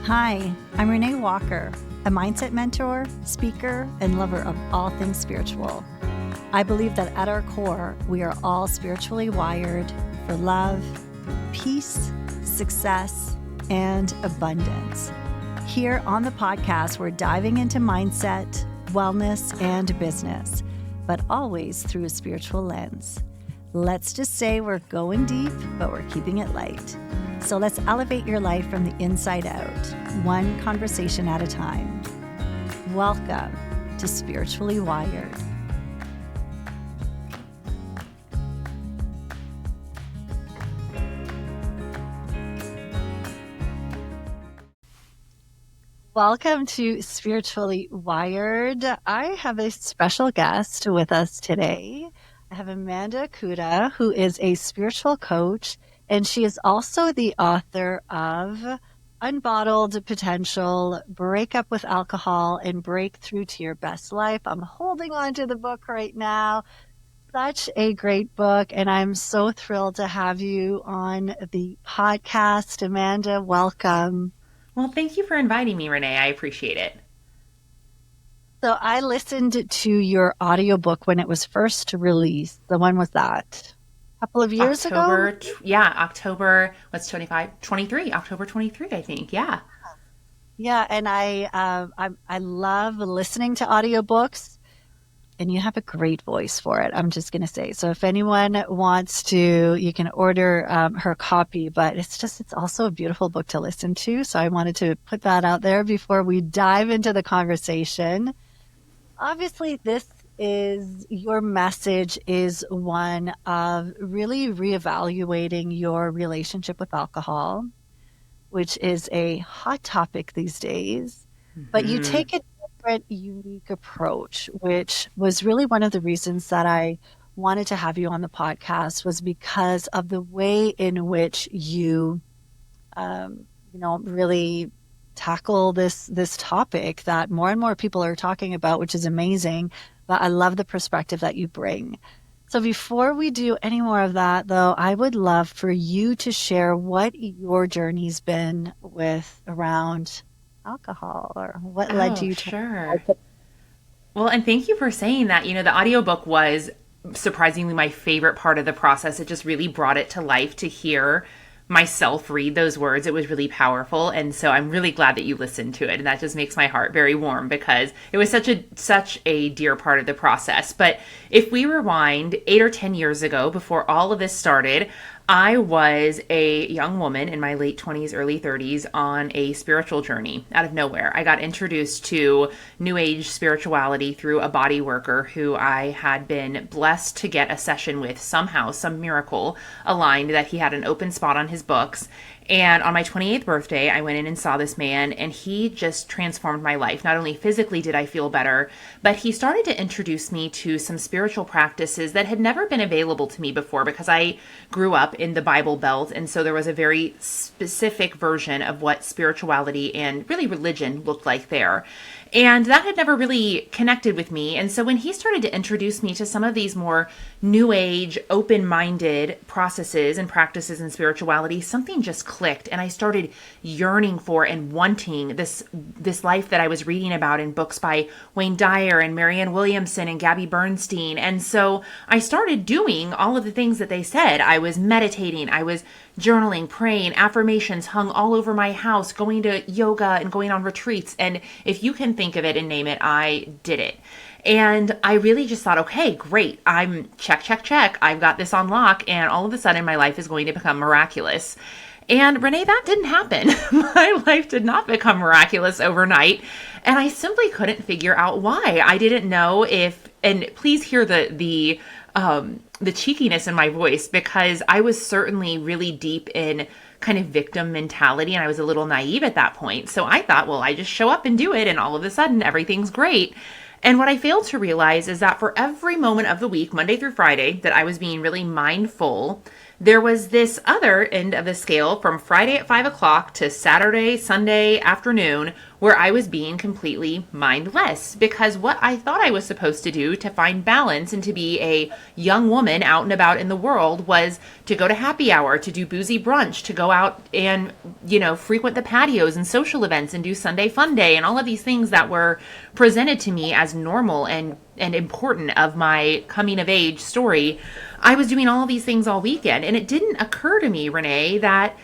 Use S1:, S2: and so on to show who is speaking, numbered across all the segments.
S1: Hi, I'm Renée Walker, a mindset mentor, speaker, and lover of all things spiritual. I believe that at our core, we are all spiritually wired for love, peace, success, and abundance. Here on the podcast, we're diving into mindset, wellness, and business, but always through a spiritual lens. Let's just say we're going deep, but we're keeping it light. So let's elevate your life from the inside out, one conversation at a time. Welcome to Spiritually Wired. Welcome to Spiritually Wired. I have a special guest with us today. I have Amanda Kuda, who is a spiritual coach, and she is also the author of Unbottled Potential, Break Up with Alcohol, and Break Through to Your Best Life. I'm holding on to the book right now. Such a great book, and I'm so thrilled to have you on the podcast. Amanda, welcome.
S2: Well, thank you for inviting me, Renee. I appreciate it.
S1: So I listened to your audiobook when it was first released. The one was that? A couple of years ago?
S2: October, what's 25? 23, October 23, I think. Yeah.
S1: Yeah, and I love listening to audiobooks, and you have a great voice for it. I'm just going to say. So if anyone wants to, you can order her copy, but it's also a beautiful book to listen to. So I wanted to put that out there before we dive into the conversation. Obviously, your message is one of really reevaluating your relationship with alcohol, which is a hot topic these days. Mm-hmm. But you take a different, unique approach, which was really one of the reasons that I wanted to have you on the podcast, was because of the way in which you, really tackle this topic that more and more people are talking about, which is amazing. But I love the perspective that you bring. So before we do any more of that, though, I would love for you to share what your journey's been with around alcohol, or what led you to.
S2: Sure. Well, and thank you for saying that. The audiobook was surprisingly my favorite part of the process. It just really brought it to life to hear myself read those words. It was really powerful. And so I'm really glad that you listened to it. And that just makes my heart very warm, because it was such a dear part of the process. But if we rewind 8 or 10 years ago, before all of this started, I was a young woman in my late 20s, early 30s on a spiritual journey out of nowhere. I got introduced to New Age spirituality through a body worker who I had been blessed to get a session with somehow, some miracle aligned that he had an open spot on his books. And on my 28th birthday, I went in and saw this man, and he just transformed my life. Not only physically did I feel better, but he started to introduce me to some spiritual practices that had never been available to me before, because I grew up in the Bible Belt. And so there was a very specific version of what spirituality and really religion looked like there. And that had never really connected with me. And so when he started to introduce me to some of these more new age, open-minded processes and practices in spirituality, something just clicked. And I started yearning for and wanting this life that I was reading about in books by Wayne Dyer and Marianne Williamson and Gabby Bernstein. And so I started doing all of the things that they said. I was meditating, I was journaling, praying, affirmations hung all over my house, going to yoga and going on retreats. And if you can think of it and name it, I did it. And I really just thought, okay, great. I'm check. I've got this on lock. And all of a sudden my life is going to become miraculous. And Renee, that didn't happen. My life did not become miraculous overnight. And I simply couldn't figure out why. I didn't know if, and please hear the cheekiness in my voice, because I was certainly really deep in kind of victim mentality, and I was a little naive at that point. So I thought, well, I just show up and do it, and all of a sudden everything's great. And what I failed to realize is that for every moment of the week, Monday through Friday, that I was being really mindful, there was this other end of the scale from Friday at 5 o'clock to Saturday, Sunday afternoon, where I was being completely mindless, because what I thought I was supposed to do to find balance and to be a young woman out and about in the world was to go to happy hour, to do boozy brunch, to go out and, frequent the patios and social events and do Sunday fun day and all of these things that were presented to me as normal and important of my coming of age story. I was doing all of these things all weekend, and it didn't occur to me, Renee, that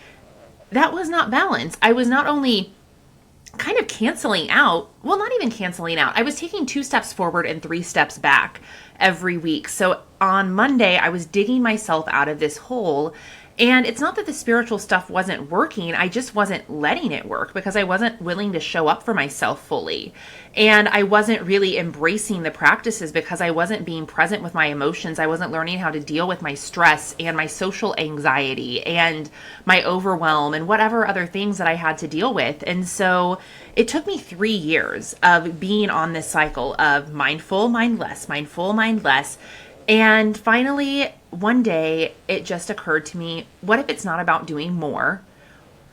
S2: that was not balance. I was not only kind of canceling out, well, not even canceling out, I was taking 2 steps forward and 3 steps back every week. So on Monday, I was digging myself out of this hole. And it's not that the spiritual stuff wasn't working, I just wasn't letting it work because I wasn't willing to show up for myself fully. And I wasn't really embracing the practices because I wasn't being present with my emotions. I wasn't learning how to deal with my stress and my social anxiety and my overwhelm and whatever other things that I had to deal with. And so it took me 3 years of being on this cycle of mindful, mind less, mindful, mind less. And finally, one day, it just occurred to me, what if it's not about doing more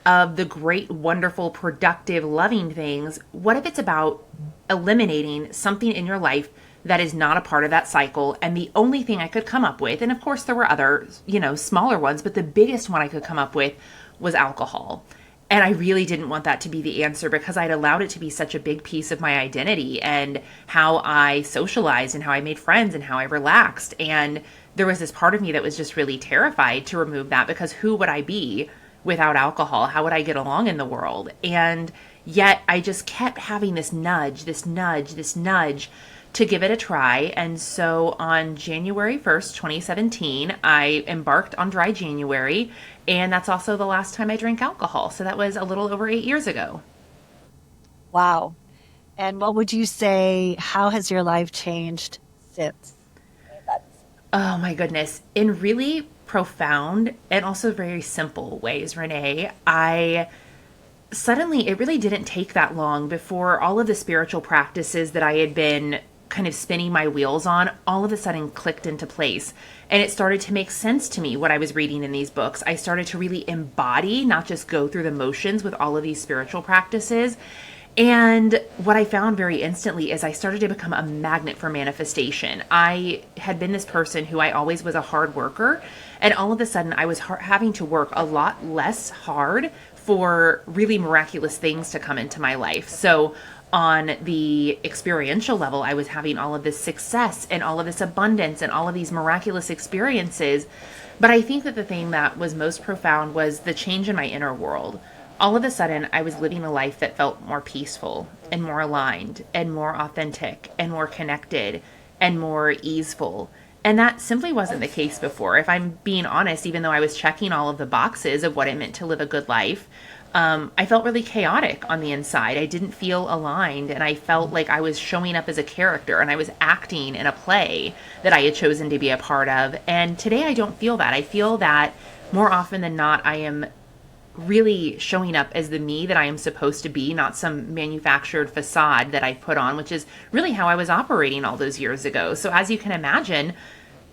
S2: of the great, wonderful, productive, loving things? What if it's about eliminating something in your life that is not a part of that cycle? And the only thing I could come up with, and of course there were other, smaller ones, but the biggest one I could come up with was alcohol. And I really didn't want that to be the answer because I'd allowed it to be such a big piece of my identity and how I socialized and how I made friends and how I relaxed. And there was this part of me that was just really terrified to remove that, because who would I be without alcohol? How would I get along in the world? And yet I just kept having this nudge to give it a try. And so on January 1st, 2017, I embarked on Dry January. And that's also the last time I drank alcohol. So that was a little over 8 years ago.
S1: Wow. And what would you say, how has your life changed since?
S2: Oh my goodness. In really profound and also very simple ways, Renee, it really didn't take that long before all of the spiritual practices that I had been kind of spinning my wheels on all of a sudden clicked into place. And it started to make sense to me what I was reading in these books. I started to really embody, not just go through the motions with all of these spiritual practices. And what I found very instantly is I started to become a magnet for manifestation. I had been this person who I always was a hard worker. And all of a sudden I was having to work a lot less hard for really miraculous things to come into my life. So on the experiential level, I was having all of this success and all of this abundance and all of these miraculous experiences. But I think that the thing that was most profound was the change in my inner world. All of a sudden, I was living a life that felt more peaceful and more aligned and more authentic and more connected and more easeful. And that simply wasn't the case before. If I'm being honest, even though I was checking all of the boxes of what it meant to live a good life, I felt really chaotic on the inside. I didn't feel aligned, and I felt like I was showing up as a character and I was acting in a play that I had chosen to be a part of. And today I don't feel that. I feel that more often than not, I am really showing up as the me that I am supposed to be, not some manufactured facade that I put on, which is really how I was operating all those years ago. So as you can imagine,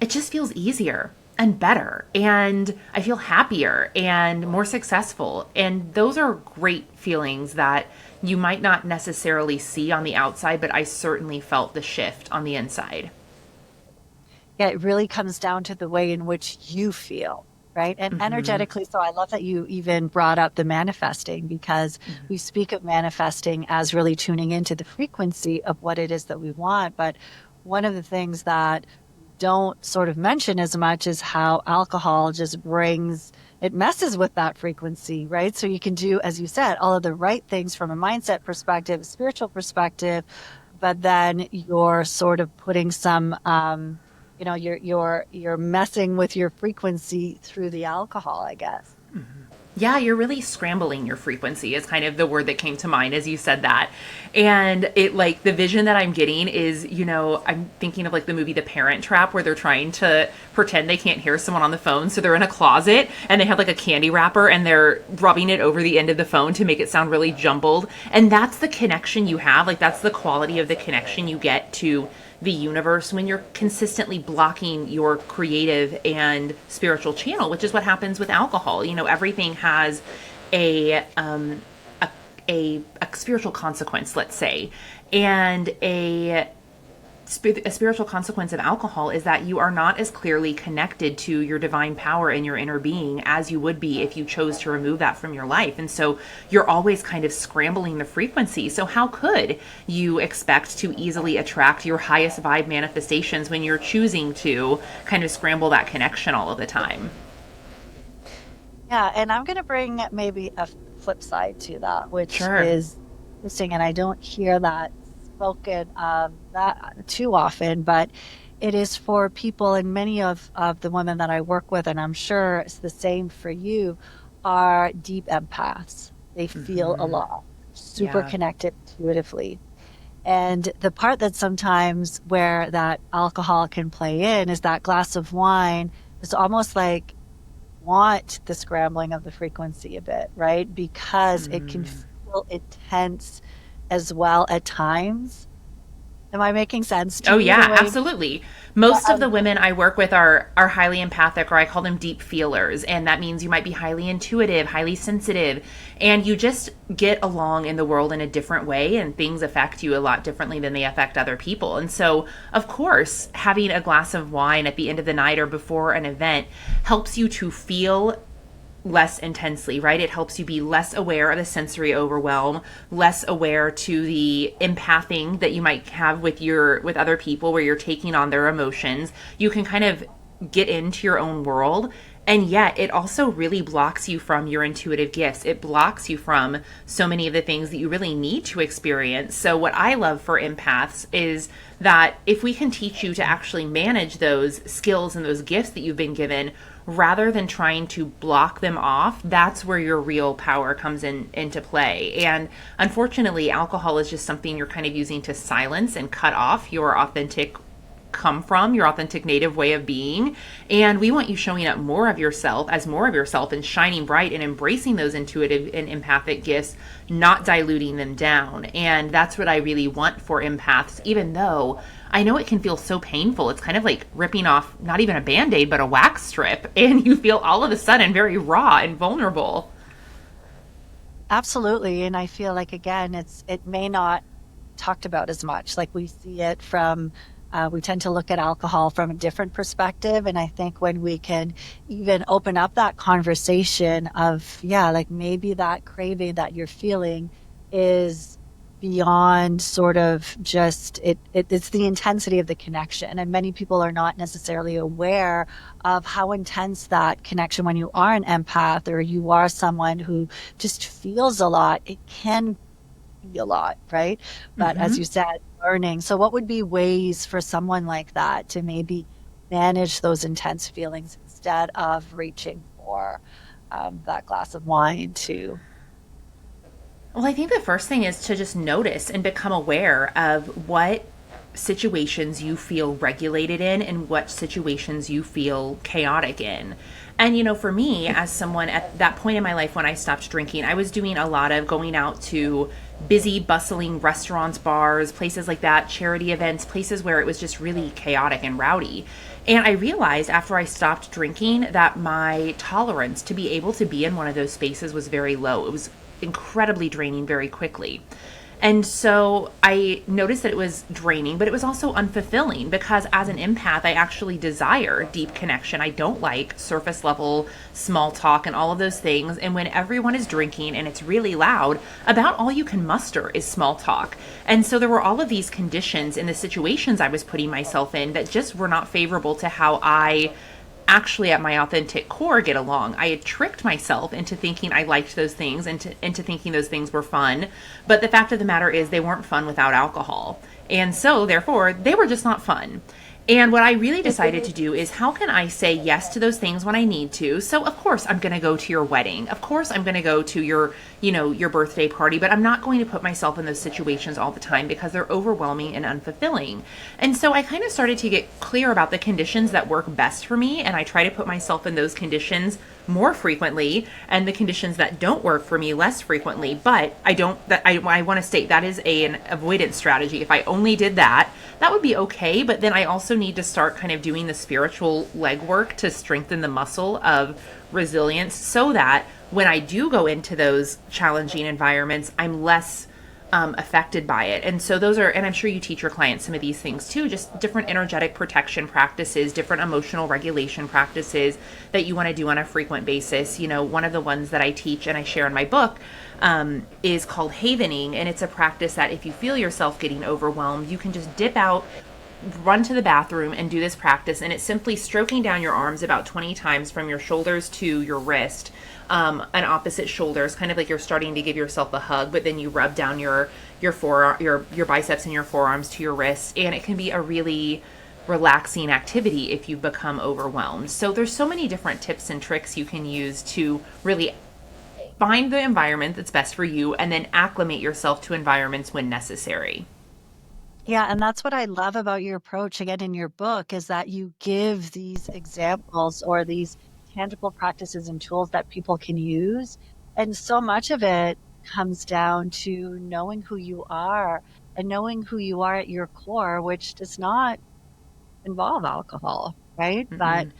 S2: it just feels easier and better, and I feel happier and more successful. And those are great feelings that you might not necessarily see on the outside, but I certainly felt the shift on the inside.
S1: Yeah, it really comes down to the way in which you feel, right? And
S2: Mm-hmm.
S1: energetically. So I love that you even brought up the manifesting, because
S2: Mm-hmm.
S1: we speak of manifesting as really tuning into the frequency of what it is that we want. But one of the things that don't sort of mention as much is how alcohol just it messes with that frequency, right? So you can do, as you said, all of the right things from a mindset perspective, a spiritual perspective, but then you're sort of putting some, you're messing with your frequency through the alcohol, I guess.
S2: Yeah, you're really scrambling your frequency is kind of the word that came to mind as you said that. And it, like, the vision that I'm getting is, I'm thinking of like the movie The Parent Trap, where they're trying to pretend they can't hear someone on the phone. So they're in a closet and they have like a candy wrapper and they're rubbing it over the end of the phone to make it sound really jumbled. And that's the connection you have. Like, that's the quality of the connection you get to the universe when you're consistently blocking your creative and spiritual channel, which is what happens with alcohol. Everything has a a spiritual consequence, let's say. And a spiritual consequence of alcohol is that you are not as clearly connected to your divine power and your inner being as you would be if you chose to remove that from your life. And so you're always kind of scrambling the frequency. So how could you expect to easily attract your highest vibe manifestations when you're choosing to kind of scramble that connection all of the time?
S1: Yeah, and I'm going to bring maybe a flip side to that, which
S2: Sure.
S1: is interesting, and I don't hear that spoken that too often, but it is for people, and many of the women that I work with, and I'm sure it's the same for you, are deep empaths. They feel a lot, super
S2: Yeah.
S1: connected intuitively. And the part that sometimes where that alcohol can play in is that glass of wine is almost like want the scrambling of the frequency a bit, right? Because it can feel intense as well at times. Am I making sense to
S2: Oh
S1: you the
S2: yeah,
S1: way?
S2: absolutely.
S1: Yeah,
S2: Most of the women I work with are highly empathic, or I call them deep feelers, and that means you might be highly intuitive, highly sensitive, and you just get along in the world in a different way, and things affect you a lot differently than they affect other people. And so, of course, having a glass of wine at the end of the night or before an event helps you to feel less intensely, right? It helps you be less aware of the sensory overwhelm, less aware to the empathing that you might have with other people where you're taking on their emotions. You can kind of get into your own world. And yet, it also really blocks you from your intuitive gifts. It blocks you from so many of the things that you really need to experience. So, what I love for empaths is that if we can teach you to actually manage those skills and those gifts that you've been given, rather than trying to block them off, that's where your real power comes into play. And unfortunately, alcohol is just something you're kind of using to silence and cut off your authentic come from, your authentic native way of being. And we want you showing up more of yourself as more of yourself and shining bright and embracing those intuitive and empathic gifts, not diluting them down. And that's what I really want for empaths, even though I know it can feel so painful. It's kind of like ripping off not even a band-aid, but a wax strip. And you feel all of a sudden very raw and vulnerable.
S1: Absolutely. And I feel like again, it may not talked about as much. Like we see it from we tend to look at alcohol from a different perspective. And I think when we can even open up that conversation of, yeah, like maybe that craving that you're feeling is beyond sort of just it's the intensity of the connection. And many people are not necessarily aware of how intense that connection when you are an empath or you are someone who just feels a lot, it can be a lot, right? But as you said, learning. So what would be ways for someone like that to maybe manage those intense feelings instead of reaching for that glass of wine to
S2: Well, I think the first thing is to just notice and become aware of what situations you feel regulated in and what situations you feel chaotic in. And, for me, as someone at that point in my life when I stopped drinking, I was doing a lot of going out to busy, bustling restaurants, bars, places like that, charity events, places where it was just really chaotic and rowdy. And I realized after I stopped drinking that my tolerance to be able to be in one of those spaces was very low. It was incredibly draining very quickly. And so I noticed that it was draining, but it was also unfulfilling because as an empath, I actually desire deep connection. I don't like surface level small talk and all of those things. And when everyone is drinking and it's really loud, about all you can muster is small talk. And so there were all of these conditions in the situations I was putting myself in that just were not favorable to how I actually at my authentic core get along. I had tricked myself into thinking I liked those things and into thinking those things were fun. But the fact of the matter is they weren't fun without alcohol. And so therefore they were just not fun. And what I really decided to do is how can I say yes to those things when I need to? So of course I'm going to go to your wedding. Of course I'm going to go to your birthday party, but I'm not going to put myself in those situations all the time because they're overwhelming and unfulfilling. And so I kind of started to get clear about the conditions that work best for me, and I try to put myself in those conditions more frequently and the conditions that don't work for me less frequently. But I want to state that is an avoidance strategy. If I only did that, that would be okay. But then I also also need to start kind of doing the spiritual legwork to strengthen the muscle of resilience so that when I do go into those challenging environments, I'm less affected by it. And so those are, and I'm sure you teach your clients some of these things too, just different energetic protection practices, different emotional regulation practices that you want to do on a frequent basis. You know, one of the ones that I teach and I share in my book is called havening. And it's a practice that if you feel yourself getting overwhelmed, you can just dip out, run to the bathroom and do this practice. And it's simply stroking down your arms about 20 times from your shoulders to your wrist, and opposite shoulders, kind of like you're starting to give yourself a hug, but then you rub down your forearm, your biceps and your forearms to your wrists. And it can be a really relaxing activity if you become overwhelmed. So there's so many different tips and tricks you can use to really find the environment that's best for you and then acclimate yourself to environments when necessary.
S1: Yeah, and that's what I love about your approach again in your book is that you give these examples or these tangible practices and tools that people can use. And so much of it comes down to knowing who you are and knowing who you are at your core, which does not involve alcohol, right? But
S2: Mm-mm.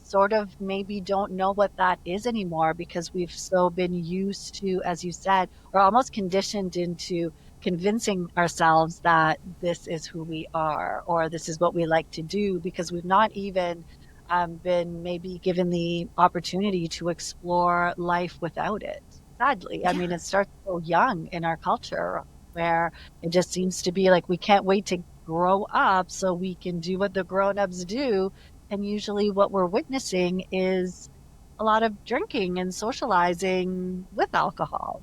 S1: sort of maybe don't know what that is anymore because we've so been used to, as you said, or almost conditioned into convincing ourselves that this is who we are or this is what we like to do because we've not even been maybe given the opportunity to explore life without it. Sadly, I mean,
S2: Yeah.
S1: it starts so young in our culture where it just seems to be like we can't wait to grow up so we can do what the grown-ups do, and usually what we're witnessing is a lot of drinking and socializing with alcohol.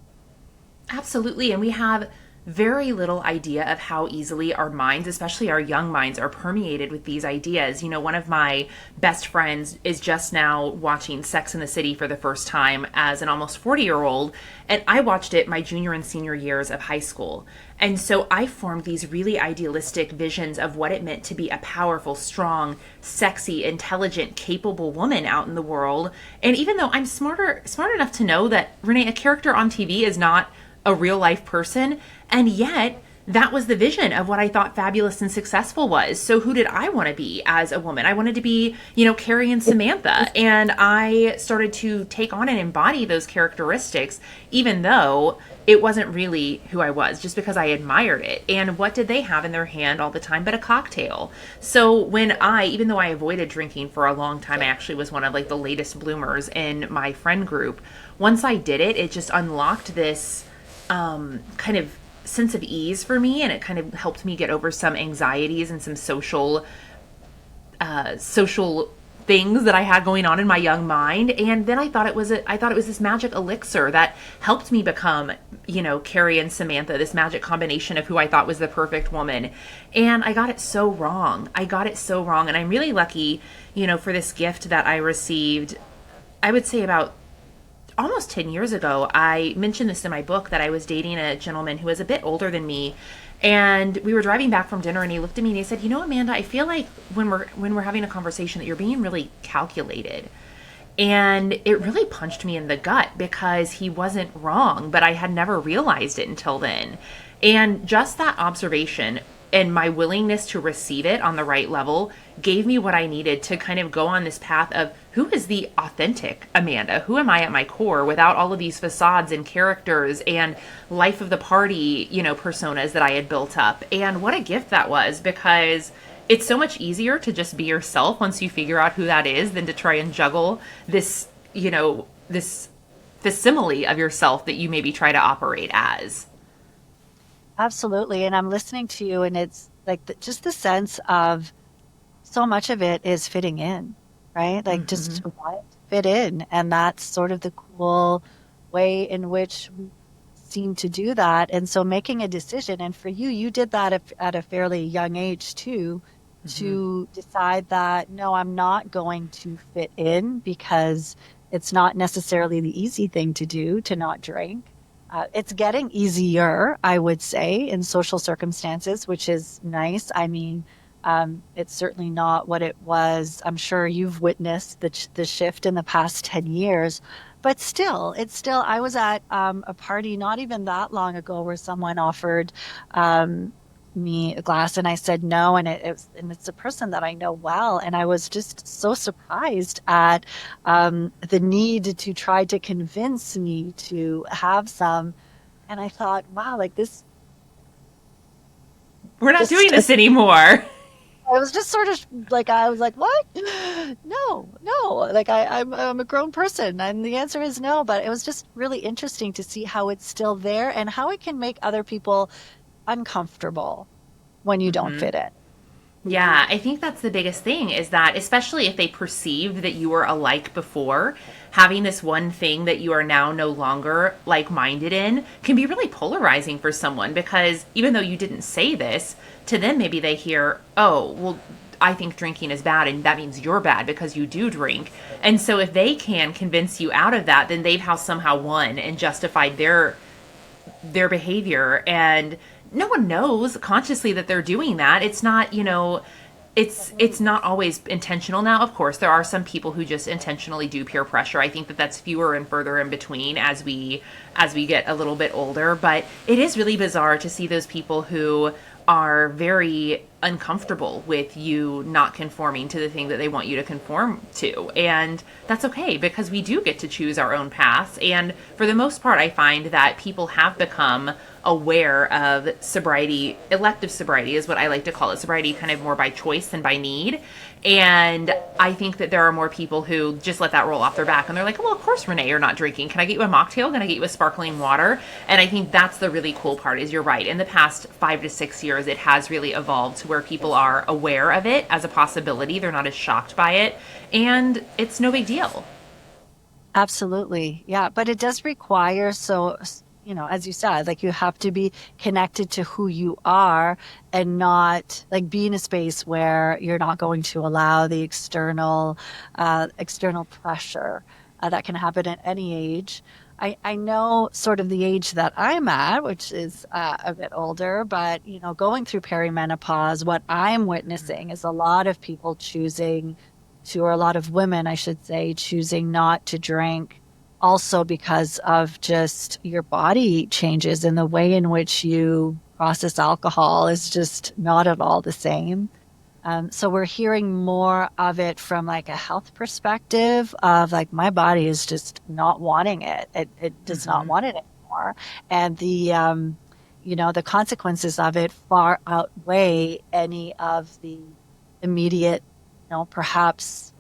S2: Absolutely. And we have very little idea of how easily our minds, especially our young minds, are permeated with these ideas. You know, one of my best friends is just now watching Sex in the City for the first time as an almost 40-year-old. And I watched it my junior and senior years of high school. And so I formed these really idealistic visions of what it meant to be a powerful, strong, sexy, intelligent, capable woman out in the world. And even though I'm smart enough to know that Renee, a character on TV is not a real life person, and yet that was the vision of what I thought fabulous and successful was. So who did I want to be as a woman? I wanted to be, you know, Carrie and Samantha. And I started to take on and embody those characteristics, even though it wasn't really who I was, just because I admired it. And what did they have in their hand all the time but a cocktail? So when even though I avoided drinking for a long time, I actually was one of like the latest bloomers in my friend group. Once I did it, it just unlocked this kind of sense of ease for me, and it kind of helped me get over some anxieties and some social things that I had going on in my young mind. And then I thought it was this magic elixir that helped me become, you know, Carrie and Samantha, this magic combination of who I thought was the perfect woman. And I got it so wrong. And I'm really lucky, you know, for this gift that I received. I would say about almost 10 years ago. I mentioned this in my book that I was dating a gentleman who was a bit older than me. And we were driving back from dinner and he looked at me and he said, "You know, Amanda, I feel like when we're having a conversation that you're being really calculated." And it really punched me in the gut because he wasn't wrong, but I had never realized it until then. And just that observation and my willingness to receive it on the right level gave me what I needed to kind of go on this path of who is the authentic Amanda? Who am I at my core without all of these facades and characters and life of the party, you know, personas that I had built up? And what a gift that was, because it's so much easier to just be yourself once you figure out who that is than to try and juggle this, you know, this facsimile of yourself that you maybe try to operate as.
S1: Absolutely. And I'm listening to you, and it's like just the sense of so much of it is fitting in, right? Like
S2: Mm-hmm.
S1: just wanting to fit in. And that's sort of the cool way in which we seem to do that. And so making a decision, and for you, you did that at a fairly young age too,
S2: Mm-hmm.
S1: to decide that, no, I'm not going to fit in because it's not necessarily the easy thing to do to not drink. It's getting easier, I would say, in social circumstances, which is nice. I mean, it's certainly not what it was. I'm sure you've witnessed the shift in the past 10 years, but still, it's still, I was at a party not even that long ago where someone offered me a glass and I said no. And and it's a person that I know well. And I was just so surprised at the need to try to convince me to have some. And I thought, wow, like this
S2: We're not doing
S1: just,
S2: this anymore.
S1: I was just sort of like, I was like, what? No, no. Like I'm a grown person and the answer is no. But it was just really interesting to see how it's still there and how it can make other people uncomfortable when you don't fit in.
S2: Yeah, I think that's the biggest thing is that, especially if they perceived that you were alike before, having this one thing that you are now no longer like minded in can be really polarizing for someone because even though you didn't say this, to them maybe they hear, oh, well, I think drinking is bad and that means you're bad because you do drink. And so if they can convince you out of that, then they've somehow won and justified their behavior, and no one knows consciously that they're doing that. It's not, it's not always intentional. Now of course there are some people who just intentionally do peer pressure. I think that that's fewer and further in between as we get a little bit older, but it is really bizarre to see those people who are very uncomfortable with you not conforming to the thing that they want you to conform to. And that's okay because we do get to choose our own paths. And for the most part, I find that people have become aware of sobriety. Elective sobriety is what I like to call it. Sobriety kind of more by choice than by need. And I think that there are more people who just let that roll off their back and they're like, well, of course, Renee, you're not drinking. Can I get you a mocktail? Can I get you a sparkling water? And I think that's the really cool part is you're right. In the past 5 to 6 years, it has really evolved to where people are aware of it as a possibility. They're not as shocked by it. And it's no big deal.
S1: Absolutely. Yeah. But it does require, so, as you said, like you have to be connected to who you are and not like be in a space where you're not going to allow the external pressure that can happen at any age. I know sort of the age that I'm at, which is a bit older, but going through perimenopause, what I'm witnessing is a lot of people choosing to, or a lot of women, I should say, choosing not to drink also because of just your body changes and the way in which you process alcohol is just not at all the same. So we're hearing more of it from like a health perspective of like my body is just not wanting it. It does not want it anymore. And the consequences of it far outweigh any of the immediate, perhaps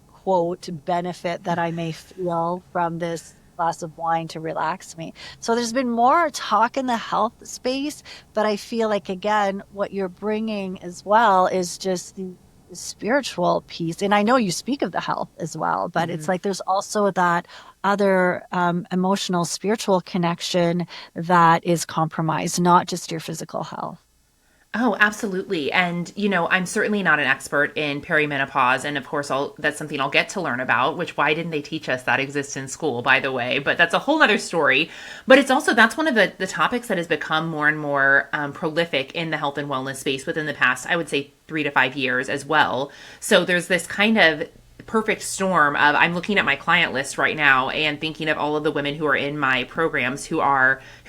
S1: quote benefit that I may feel from this glass of wine to relax me. So there's been more talk in the health space, but I feel like again, what you're bringing as well is just the spiritual piece. And I know you speak of the health as well, but it's like there's also that other emotional, spiritual connection that is compromised, not just your physical health.
S2: Oh, absolutely. And, I'm certainly not an expert in perimenopause. And of course, that's something I'll get to learn about, which why didn't they teach us that exists in school, by the way? But that's a whole other story. But it's also, that's one of the topics that has become more and more prolific in the health and wellness space within the past, I would say, 3 to 5 years as well. So there's this kind of perfect storm of I'm looking at my client list right now and thinking of all of the women who are in my programs who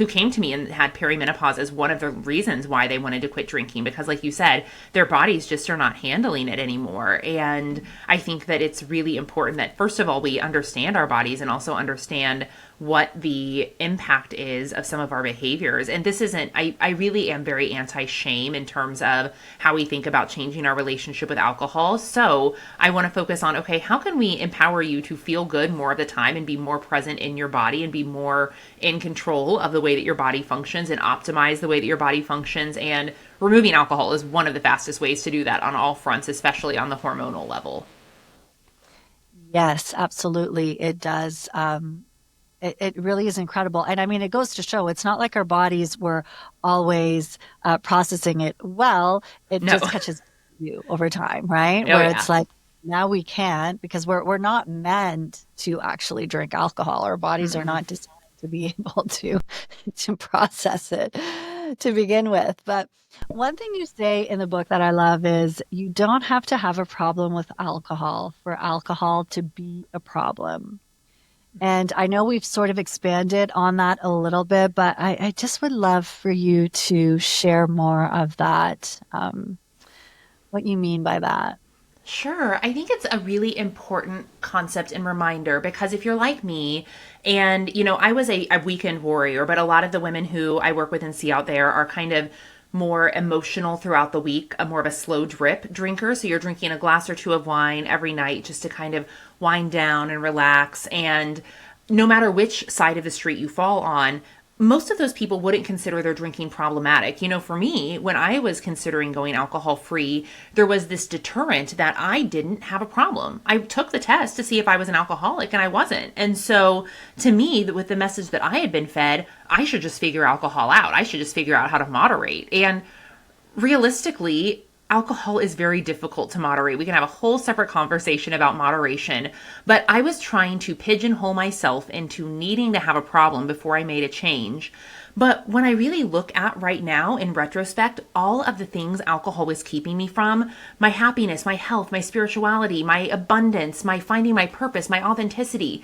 S2: came to me and had perimenopause as one of the reasons why they wanted to quit drinking because like you said their bodies just are not handling it anymore. And I think that it's really important that first of all we understand our bodies and also understand what the impact is of some of our behaviors. And this isn't, I really am very anti-shame in terms of how we think about changing our relationship with alcohol. So I want to focus on, okay, how can we empower you to feel good more of the time and be more present in your body and be more in control of the way that your body functions and optimize the way that your body functions. And removing alcohol is one of the fastest ways to do that on all fronts, especially on the hormonal level.
S1: Yes, absolutely. It does. It really is incredible. And I mean, it goes to show it's not like our bodies were always processing it well. It
S2: No.
S1: just catches you over time, right?
S2: Oh
S1: Where
S2: yeah.
S1: it's like now we can't because we're not meant to actually drink alcohol. Our bodies are
S2: Mm-mm.
S1: not designed to be able to process it to begin with. But one thing you say in the book that I love is you don't have to have a problem with alcohol for alcohol to be a problem. And I know we've sort of expanded on that a little bit, but I just would love for you to share more of that, what you mean by that.
S2: Sure. I think it's a really important concept and reminder because if you're like me, and I was a weekend warrior, but a lot of the women who I work with and see out there are kind of more emotional throughout the week, a more of a slow drip drinker. So you're drinking a glass or two of wine every night just to kind of wind down and relax. And no matter which side of the street you fall on, most of those people wouldn't consider their drinking problematic. For me, when I was considering going alcohol free, there was this deterrent that I didn't have a problem. I took the test to see if I was an alcoholic and I wasn't. And so to me, with the message that I had been fed, I should just figure alcohol out. I should just figure out how to moderate. And realistically, alcohol is very difficult to moderate. We can have a whole separate conversation about moderation, but I was trying to pigeonhole myself into needing to have a problem before I made a change. But when I really look at right now in retrospect, all of the things alcohol was keeping me from, my happiness, my health, my spirituality, my abundance, my finding my purpose, my authenticity,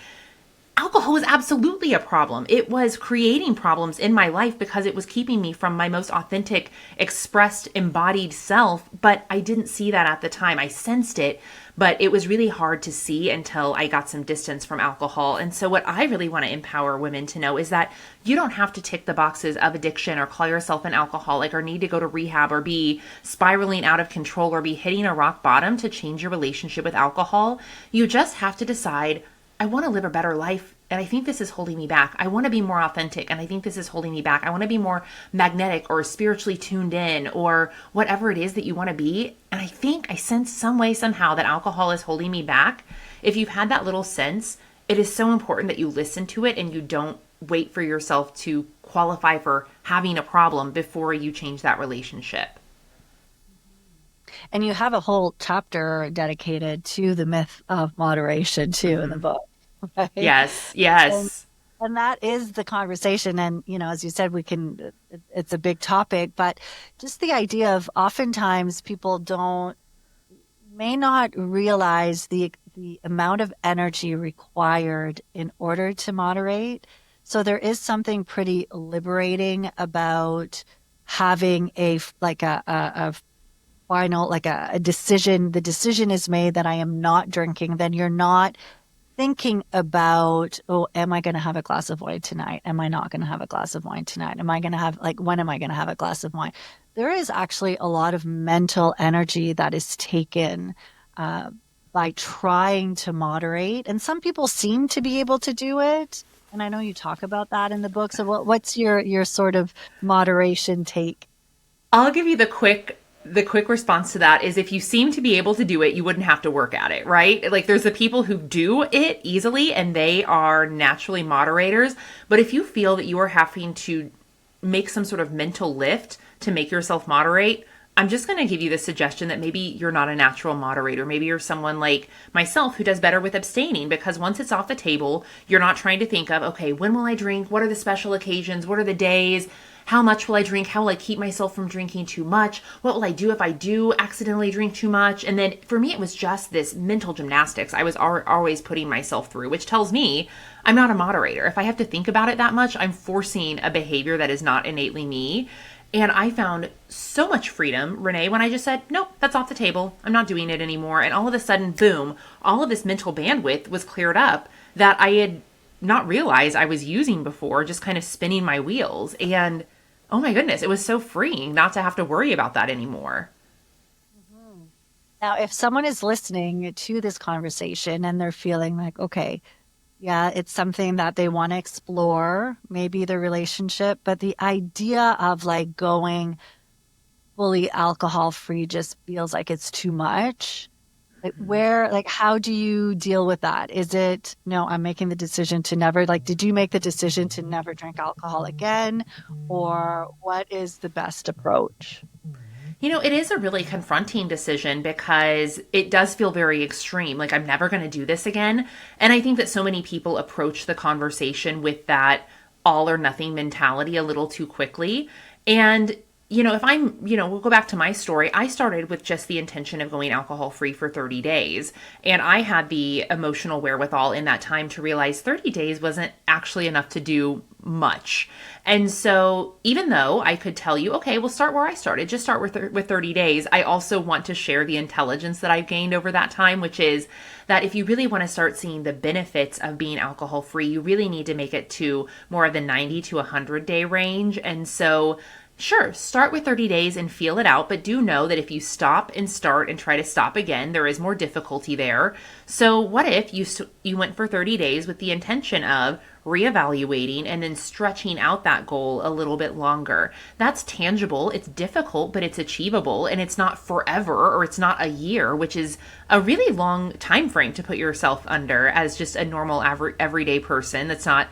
S2: alcohol was absolutely a problem. It was creating problems in my life because it was keeping me from my most authentic, expressed, embodied self. But I didn't see that at the time. I sensed it, but it was really hard to see until I got some distance from alcohol. And so what I really want to empower women to know is that you don't have to tick the boxes of addiction or call yourself an alcoholic or need to go to rehab or be spiraling out of control or be hitting a rock bottom to change your relationship with alcohol. You just have to decide, I want to live a better life, and I think this is holding me back. I want to be more authentic, and I think this is holding me back. I want to be more magnetic or spiritually tuned in or whatever it is that you want to be. And I sense some way, somehow, that alcohol is holding me back. If you've had that little sense, it is so important that you listen to it and you don't wait for yourself to qualify for having a problem before you change that relationship.
S1: And you have a whole chapter dedicated to the myth of moderation too in the
S2: Mm-hmm.
S1: book, right?
S2: Yes,
S1: And,
S2: yes.
S1: and that is the conversation. And, as you said, it's a big topic, but just the idea of oftentimes people may not realize the amount of energy required in order to moderate. So there is something pretty liberating about having a final, like a decision. The decision is made that I am not drinking. Then you're not thinking about, oh, am I going to have a glass of wine tonight? Am I not going to have a glass of wine tonight? Am I going to have, like, when am I going to have a glass of wine? There is actually a lot of mental energy that is taken uh, by trying to moderate. And some people seem to be able to do it. And I know you talk about that in the book. So what's your sort of moderation take?
S2: I'll give you the quick response to that is if you seem to be able to do it, you wouldn't have to work at it, right? Like there's the people who do it easily and they are naturally moderators. But if you feel that you are having to make some sort of mental lift to make yourself moderate, I'm just going to give you the suggestion that maybe you're not a natural moderator. Maybe you're someone like myself who does better with abstaining because once it's off the table, you're not trying to think of, okay, when will I drink? What are the special occasions? What are the days? How much will I drink? How will I keep myself from drinking too much? What will I do if I do accidentally drink too much? And then for me, it was just this mental gymnastics I was always putting myself through, which tells me I'm not a moderator. If I have to think about it that much, I'm forcing a behavior that is not innately me. And I found so much freedom, Renee, when I just said, nope, that's off the table. I'm not doing it anymore. And all of a sudden, boom, all of this mental bandwidth was cleared up that I had not realized I was using before, just kind of spinning my wheels. And oh my goodness, it was so freeing not to have to worry about that anymore.
S1: Now, if someone is listening to this conversation and they're feeling like, okay, yeah, it's something that they want to explore, maybe the relationship, but the idea of like going fully alcohol free just feels like it's too much. Like how do you deal with that? Is it, no, I'm making the decision to never, like, did you make the decision to never drink alcohol again? Or what is the best approach?
S2: It is a really confronting decision because it does feel very extreme. Like, I'm never going to do this again. And I think that so many people approach the conversation with that all or nothing mentality a little too quickly. And if I'm, we'll go back to my story. I started with just the intention of going alcohol free for 30 days. And I had the emotional wherewithal in that time to realize 30 days wasn't actually enough to do much. And so, even though I could tell you, okay, we'll start where I started, just start with 30 days, I also want to share the intelligence that I've gained over that time, which is that if you really want to start seeing the benefits of being alcohol free, you really need to make it to more of the 90 to 100-day range. And so, sure, start with 30 days and feel it out, but do know that if you stop and start and try to stop again, there is more difficulty there. So, what if you went for 30 days with the intention of reevaluating and then stretching out that goal a little bit longer? That's tangible, it's difficult, but it's achievable, and it's not forever, or it's not a year, which is a really long time frame to put yourself under as just a normal everyday person that's not,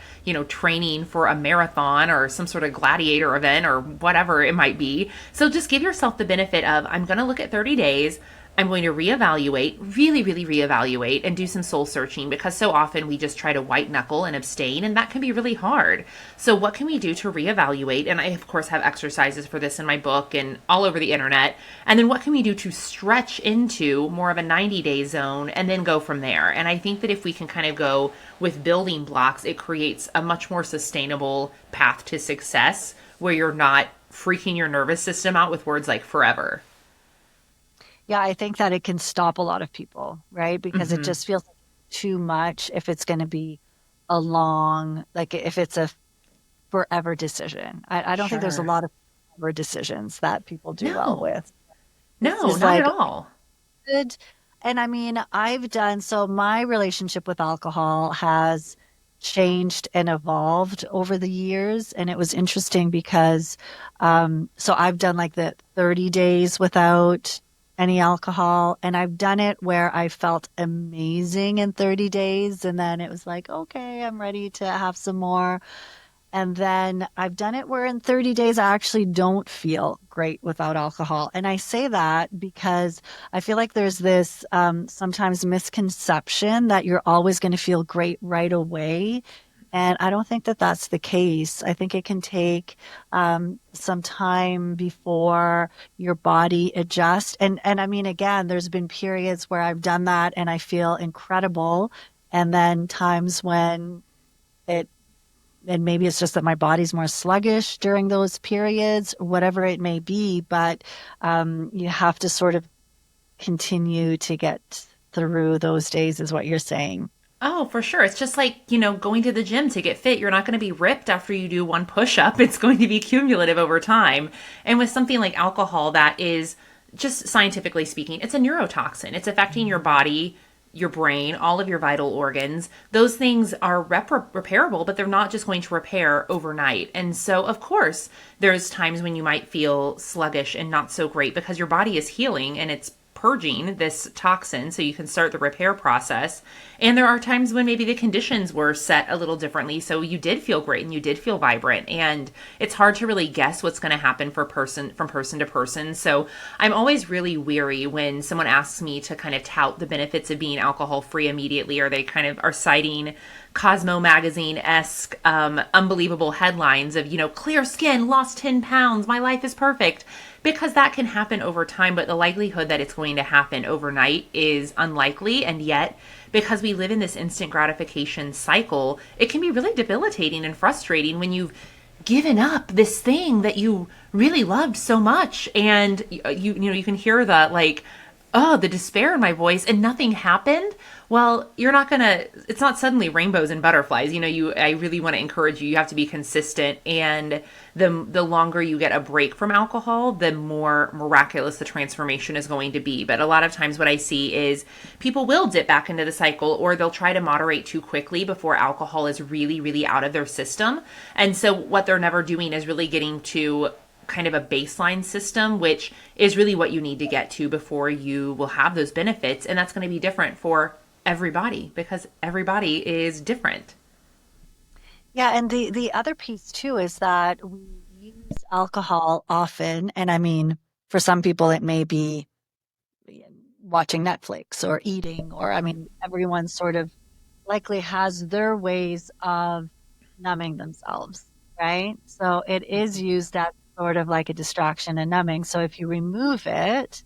S2: training for a marathon or some sort of gladiator event or whatever it might be. So just give yourself the benefit of, I'm going to look at 30 days. I'm going to reevaluate, really, really reevaluate, and do some soul searching, because so often we just try to white knuckle and abstain, and that can be really hard. So, what can we do to reevaluate? And I, of course, have exercises for this in my book and all over the internet. And then, what can we do to stretch into more of a 90-day zone and then go from there? And I think that if we can kind of go with building blocks, it creates a much more sustainable path to success where you're not freaking your nervous system out with words like forever.
S1: Yeah, I think that it can stop a lot of people, right? Because it
S2: Mm-hmm.
S1: just feels too much if it's going to be a long, like if it's a forever decision. I don't think there's a
S2: Sure.
S1: lot of forever decisions that people do well
S2: No,
S1: with. This
S2: no,
S1: is
S2: not at
S1: like
S2: all.
S1: good. And I mean, I've done so my relationship with alcohol has changed and evolved over the years. And it was interesting because so I've done like the 30 days without any alcohol, and I've done it where I felt amazing in 30 days. And then it was like, okay, I'm ready to have some more. And then I've done it where in 30 days I actually don't feel great without alcohol. And I say that because I feel like there's this sometimes misconception that you're always going to feel great right away. And I don't think that that's the case. I think it can take some time before your body adjusts. And I mean, again, there's been periods where I've done that and I feel incredible. And then times when it and maybe it's just that my body's more sluggish during those periods, whatever it may be. But you have to sort of continue to get through those days, is what you're saying.
S2: Oh, for sure. It's just like, going to the gym to get fit. You're not going to be ripped after you do one push up. It's going to be cumulative over time. And with something like alcohol, that is just scientifically speaking, it's a neurotoxin. It's affecting your body, your brain, all of your vital organs. Those things are repairable, but they're not just going to repair overnight. And so, of course, there's times when you might feel sluggish and not so great because your body is healing and it's purging this toxin so you can start the repair process. And there are times when maybe the conditions were set a little differently, so you did feel great and you did feel vibrant. And it's hard to really guess what's going to happen from person to person. So I'm always really weary when someone asks me to kind of tout the benefits of being alcohol free immediately, or they kind of are citing Cosmo magazine-esque unbelievable headlines of, clear skin, lost 10 pounds, my life is perfect. Because that can happen over time, but the likelihood that it's going to happen overnight is unlikely. And yet, because we live in this instant gratification cycle, it can be really debilitating and frustrating when you've given up this thing that you really loved so much, and you can hear the like, oh, the despair in my voice, and nothing happened. Well, you're not gonna, it's not suddenly rainbows and butterflies. I really want to encourage you. You have to be consistent, and the longer you get a break from alcohol, the more miraculous the transformation is going to be. But a lot of times what I see is people will dip back into the cycle, or they'll try to moderate too quickly before alcohol is really, really out of their system. And so what they're never doing is really getting to kind of a baseline system, which is really what you need to get to before you will have those benefits. And that's going to be different for everybody because everybody is different.
S1: Yeah, and the other piece too is that we use alcohol often, and I mean, for some people it may be watching Netflix or eating, or I mean, everyone sort of likely has their ways of numbing themselves, right? So it is used as sort of like a distraction and numbing. So if you remove it,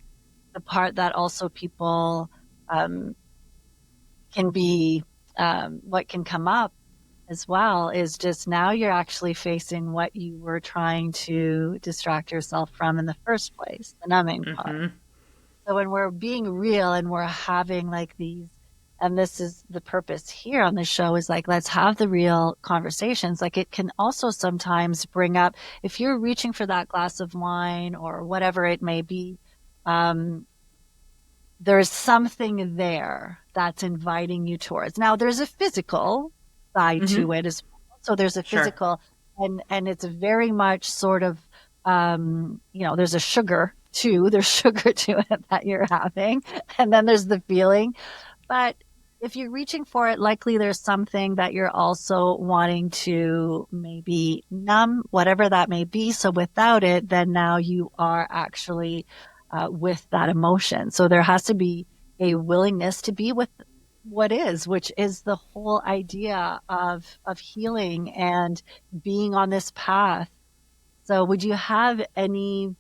S1: the part that also people um, can be, what can come up as well is just now you're actually facing what you were trying to distract yourself from in the first place, the numbing part.
S2: Mm-hmm.
S1: So when we're being real and we're having like these, and this is the purpose here on the show is like, let's have the real conversations. Like it can also sometimes bring up, if you're reaching for that glass of wine or whatever it may be, um, there's something there that's inviting you towards. Now there's a physical side
S2: Mm-hmm.
S1: to it as well. So there's a
S2: Sure.
S1: physical and it's very much sort of, there's a sugar too. There's sugar to it that you're having. And then there's the feeling. But if you're reaching for it, likely there's something that you're also wanting to maybe numb, whatever that may be. So without it, then now you are actually with that emotion. So there has to be a willingness to be with what is, which is the whole idea of healing and being on this path. So would you have any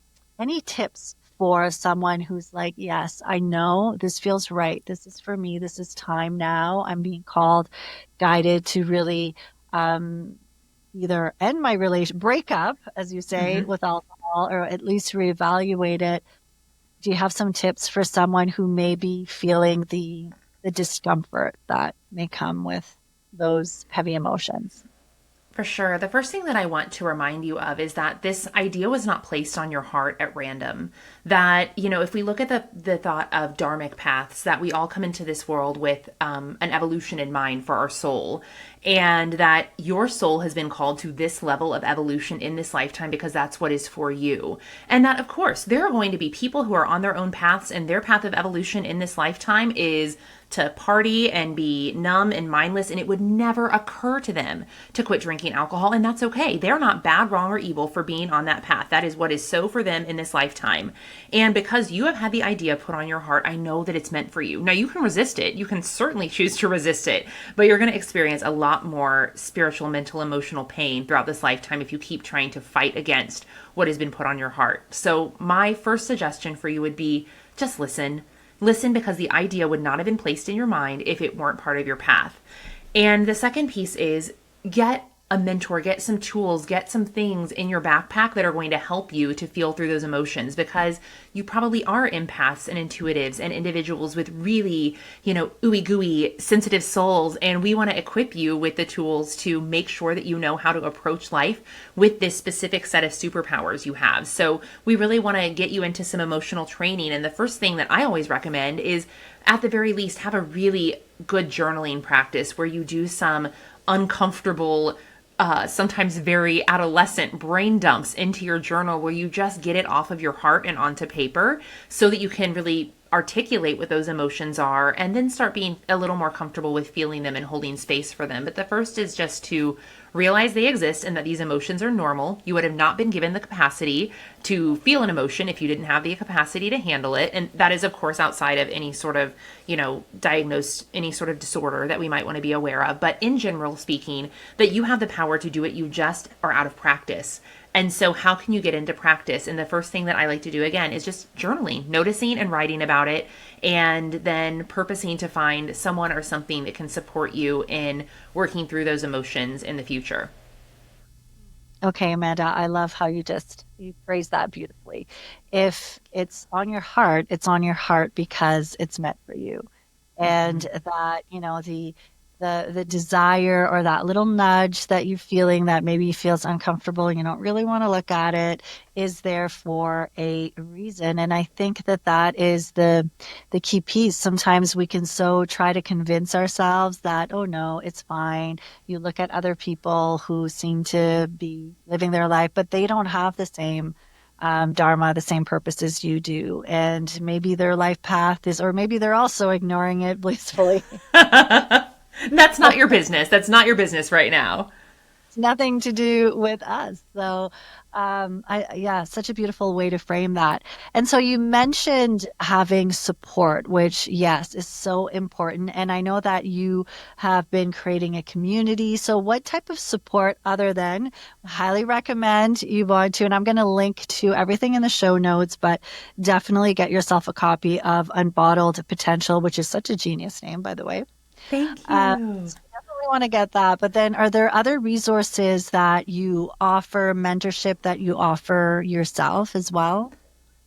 S1: tips for someone who's like, yes, I know this feels right. This is for me. This is time now. I'm being called, guided to really either end my relation, break up, as you say,
S2: Mm-hmm.
S1: with alcohol, or at least reevaluate it. Do you have some tips for someone who may be feeling the discomfort that may come with those heavy emotions?
S2: For sure. The first thing that I want to remind you of is that this idea was not placed on your heart at random. That, if we look at the thought of dharmic paths, that we all come into this world with an evolution in mind for our soul, and that your soul has been called to this level of evolution in this lifetime because that's what is for you. And that, of course, there are going to be people who are on their own paths, and their path of evolution in this lifetime is to party and be numb and mindless, and it would never occur to them to quit drinking alcohol, and that's okay. They're not bad, wrong, or evil for being on that path. That is what is so for them in this lifetime. And because you have had the idea put on your heart, I know that it's meant for you. Now, you can resist it. You can certainly choose to resist it, but you're going to experience a lot more spiritual, mental, emotional pain throughout this lifetime if you keep trying to fight against what has been put on your heart. So my first suggestion for you would be just listen. Listen, because the idea would not have been placed in your mind if it weren't part of your path. And the second piece is get a mentor, get some tools, get some things in your backpack that are going to help you to feel through those emotions, because you probably are empaths and intuitives and individuals with really, ooey gooey sensitive souls. And we want to equip you with the tools to make sure that you know how to approach life with this specific set of superpowers you have. So we really want to get you into some emotional training. And the first thing that I always recommend is, at the very least, have a really good journaling practice where you do some uncomfortable, sometimes very adolescent brain dumps into your journal, where you just get it off of your heart and onto paper so that you can really articulate what those emotions are, and then start being a little more comfortable with feeling them and holding space for them. But the first is just to realize they exist and that these emotions are normal. You would have not been given the capacity to feel an emotion if you didn't have the capacity to handle it. And that is, of course, outside of any sort of, diagnosed, any sort of disorder that we might want to be aware of. But in general speaking, that you have the power to do it, you just are out of practice. And so how can you get into practice? And the first thing that I like to do, again, is just journaling, noticing and writing about it, and then purposing to find someone or something that can support you in working through those emotions in the future.
S1: Okay, Amanda, I love how you phrase that beautifully. If it's on your heart, it's on your heart because it's meant for you. And
S2: Mm-hmm.
S1: that, the desire or that little nudge that you're feeling that maybe feels uncomfortable and you don't really want to look at it is there for a reason. And I think that that is the key piece. Sometimes we can so try to convince ourselves that, oh no, it's fine. You look at other people who seem to be living their life, but they don't have the same dharma, the same purpose as you do. And maybe their life path is, or maybe they're also ignoring it blissfully.
S2: That's not your business. That's not your business right now.
S1: It's nothing to do with us. So, yeah, such a beautiful way to frame that. And so you mentioned having support, which, yes, is so important. And I know that you have been creating a community. So, what type of support other than highly recommend you want to, and I'm going to link to everything in the show notes, but definitely get yourself a copy of Unbottled Potential, which is such a genius name, by the way.
S2: Thank
S1: Uh,
S2: you.
S1: so definitely want to get that. But then are there other resources that you offer, mentorship that you offer yourself as well?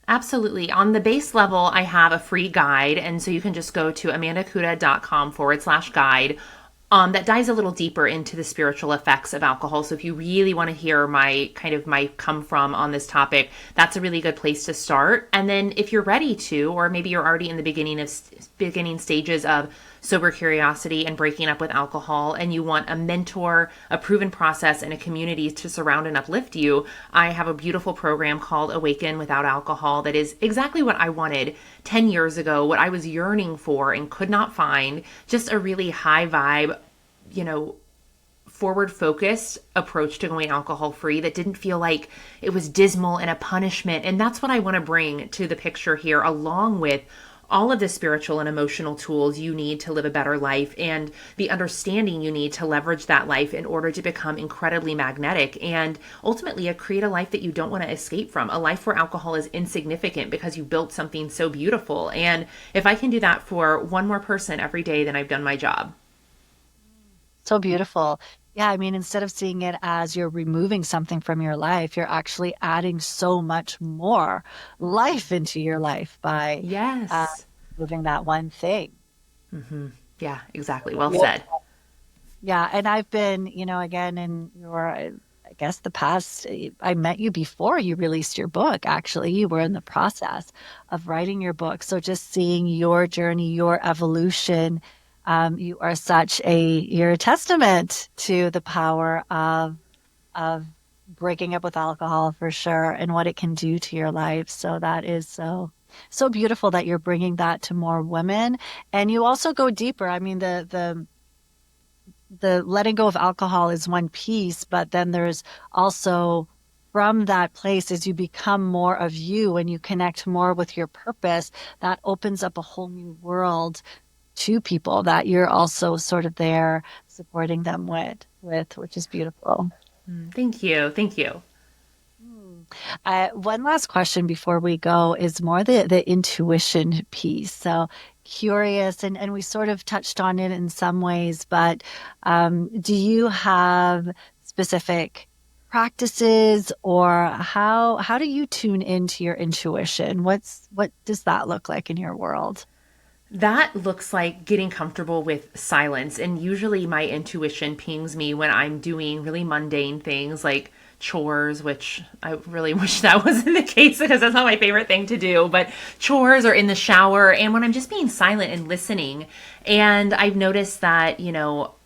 S2: Absolutely. On the base level, I have a free guide. And so you can just go to amandakuda.com/guide. That dives a little deeper into the spiritual effects of alcohol. So if you really want to hear my come from on this topic, that's a really good place to start. And then if you're ready to, or maybe you're already in the beginning stages of sober curiosity and breaking up with alcohol, and you want a mentor, a proven process, and a community to surround and uplift you, I have a beautiful program called Awaken Without Alcohol that is exactly what I wanted 10 years ago, what I was yearning for and could not find. Just a really high vibe, you know, forward focused approach to going alcohol free that didn't feel like it was dismal and a punishment. And that's what I want to bring to the picture here, along with all of the spiritual and emotional tools you need to live a better life and the understanding you need to leverage that life in order to become incredibly magnetic and ultimately create a life that you don't want to escape from, a life where alcohol is insignificant because you built something so beautiful. And if I can do that for one more person every day, then I've done my job.
S1: So beautiful. Yeah, I mean, instead of seeing it as you're removing something from your life, you're actually adding so much more life into your life by uh,
S2: Yes.
S1: moving that one thing.
S2: Yeah, exactly. Well
S1: Yeah.
S2: said.
S1: Yeah, and I've been, again, in your, I guess the past, I met you before you released your book, actually. You were in the process of writing your book. So just seeing your journey, your evolution, you are you're a testament to the power of breaking up with alcohol for sure and what it can do to your life. So that is so beautiful that you're bringing that to more women. And you also go deeper. I mean, the letting go of alcohol is one piece, but then there's also from that place as you become more of you and you connect more with your purpose, that opens up a whole new world to people that you're also sort of there supporting them with which is beautiful.
S2: Thank you. Thank you.
S1: One last question before we go is more the intuition piece. So curious, and we sort of touched on it in some ways, but do you have specific practices or how do you tune into your intuition? What does that look like in your world?
S2: That looks like getting comfortable with silence. And usually my intuition pings me when I'm doing really mundane things like chores, which I really wish that wasn't the case because that's not my favorite thing to do, but chores or in the shower. And when I'm just being silent and listening, and I've noticed that,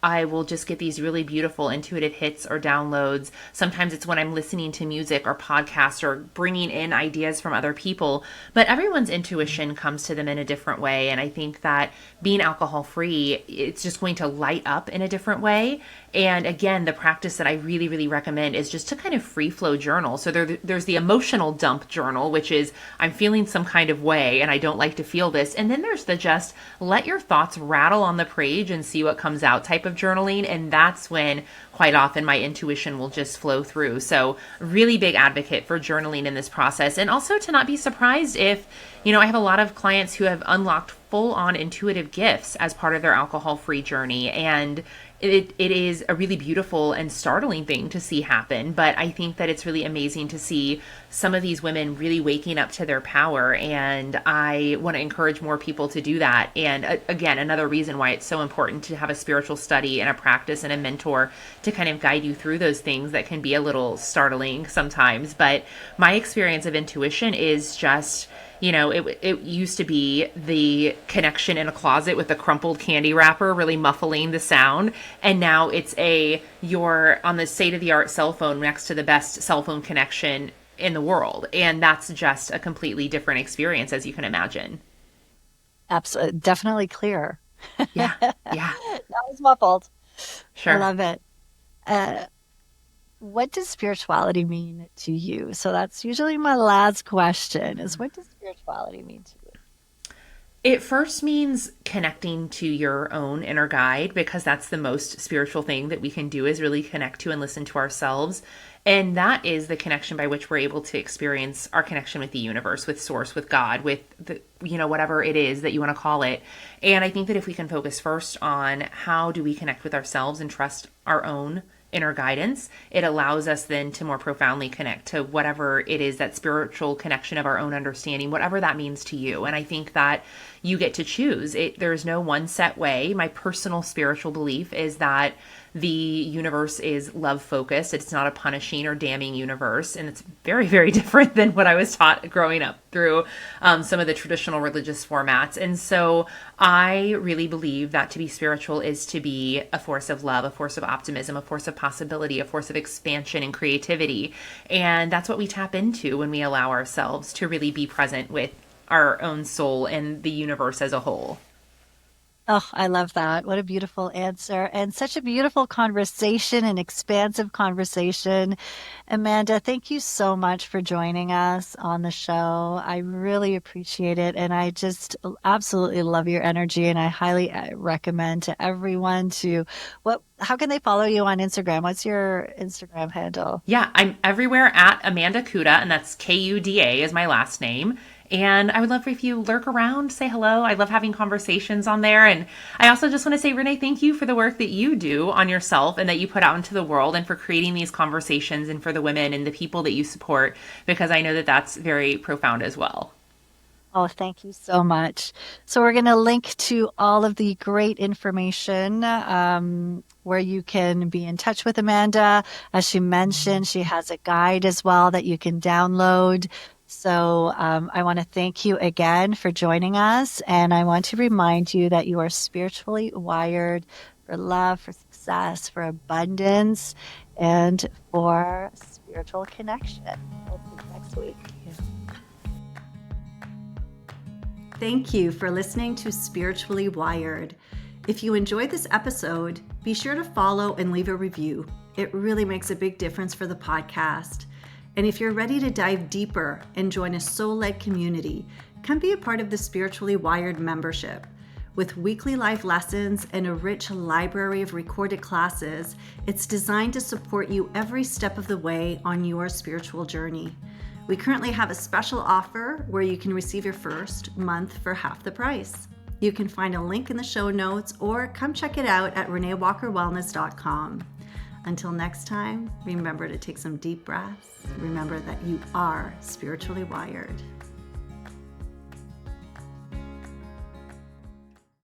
S2: I will just get these really beautiful intuitive hits or downloads. Sometimes it's when I'm listening to music or podcasts or bringing in ideas from other people, but everyone's intuition comes to them in a different way. And I think that being alcohol free, it's just going to light up in a different way. And again, the practice that I really, really recommend is just to kind of free flow journal. So there's the emotional dump journal, which is I'm feeling some kind of way and I don't like to feel this. And then there's the just let your thoughts rattle on the page and see what comes out type of journaling. And that's when quite often my intuition will just flow through. So really big advocate for journaling in this process. And also to not be surprised if, I have a lot of clients who have unlocked full on intuitive gifts as part of their alcohol free journey. And it is a really beautiful and startling thing to see happen. But I think that it's really amazing to see some of these women really waking up to their power. And I want to encourage more people to do that. And again, another reason why it's so important to have a spiritual study and a practice and a mentor to kind of guide you through those things that can be a little startling sometimes. But my experience of intuition is just, it used to be the connection in a closet with a crumpled candy wrapper, really muffling the sound. And now you're on the state of the art cell phone next to the best cell phone connection in the world. And that's just a completely different experience, as you can imagine.
S1: Absolutely, definitely clear.
S2: Yeah. Yeah.
S1: That was muffled. I
S2: Sure.
S1: love it. what does spirituality mean to you? So that's usually my last question is what does spirituality mean to you?
S2: It first means connecting to your own inner guide, because that's the most spiritual thing that we can do, is really connect to and listen to ourselves. And that is the connection by which we're able to experience our connection with the universe, with source, with God, with the, whatever it is that you want to call it. And I think that if we can focus first on how do we connect with ourselves and trust our own inner guidance, it allows us then to more profoundly connect to whatever it is, that spiritual connection of our own understanding, whatever that means to you. And I think that you get to choose it. There's no one set way. My personal spiritual belief is that the universe is love focused. It's not a punishing or damning universe. And it's very, very different than what I was taught growing up through some of the traditional religious formats. And so I really believe that to be spiritual is to be a force of love, a force of optimism, a force of possibility, a force of expansion and creativity. And that's what we tap into when we allow ourselves to really be present with our own soul and the universe as a whole.
S1: Oh, I love that. What a beautiful answer and such a beautiful conversation, an expansive conversation. Amanda, thank you so much for joining us on the show. I really appreciate it. And I just absolutely love your energy. And I highly recommend to everyone how can they follow you on Instagram? What's your Instagram handle?
S2: Yeah, I'm everywhere at Amanda Kuda, and that's Kuda is my last name. And I would love if you lurk around, say hello. I love having conversations on there. And I also just want to say, Renée, thank you for the work that you do on yourself and that you put out into the world, and for creating these conversations, and for the women and the people that you support, because I know that that's very profound as well.
S1: Oh, thank you so much. So we're going to link to all of the great information where you can be in touch with Amanda. As she mentioned, she has a guide as well that you can download. So I want to thank you again for joining us. And I want to remind you that you are spiritually wired for love, for success, for abundance, and for spiritual connection. We'll see you next week. Thank you for listening to Spiritually Wired. If you enjoyed this episode, be sure to follow and leave a review. It really makes a big difference for the podcast. And if you're ready to dive deeper and join a soul-led community, come be a part of the Spiritually Wired membership. With weekly live lessons and a rich library of recorded classes, it's designed to support you every step of the way on your spiritual journey. We currently have a special offer where you can receive your first month for half the price. You can find a link in the show notes or come check it out at reneewalkerwellness.com. Until next time, remember to take some deep breaths. Remember that you are spiritually wired.